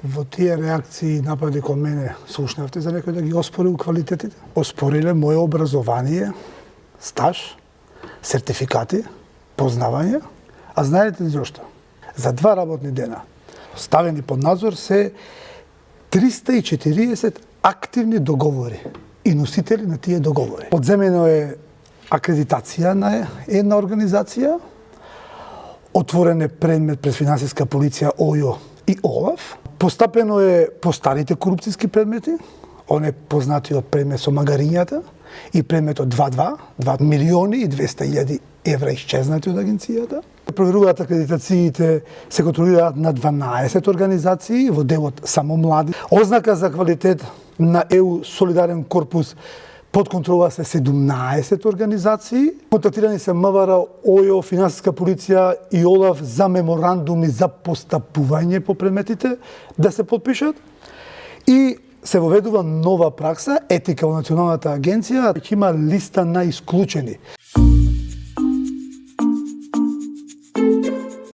Во тие реакции и напади кон мене слушнавте за некој да ги оспорил квалитетите? Оспориле моје образование, стаж, сертификати, познавање. А знаете ли зошто? За 2 работни дена ставени под надзор се 340 активни договори и носители на тие договори. Одземено е акредитација на една организација, отворен е предмет пред финансиска полиција ОЈО и ОЛАФ, постапено е по старите корупцијски предмети, оне познатиот предмет со магарињата и предметот 2.2, 2 милиони и 200.000 евра исчезнати од агенцијата. Проверуваат акредитациите, се контролираат на 12 организации, во делот само млади. Ознака за квалитет на ЕУ Солидарен корпус под контрола се 17 организации. Контактирани се МВР, ОЈО, финансиска полиција и ОЛАФ за меморандуми за постапување по предметите да се подпишат. И се воведува нова пракса, етика во Националната агенција, ќе има листа на исклучени.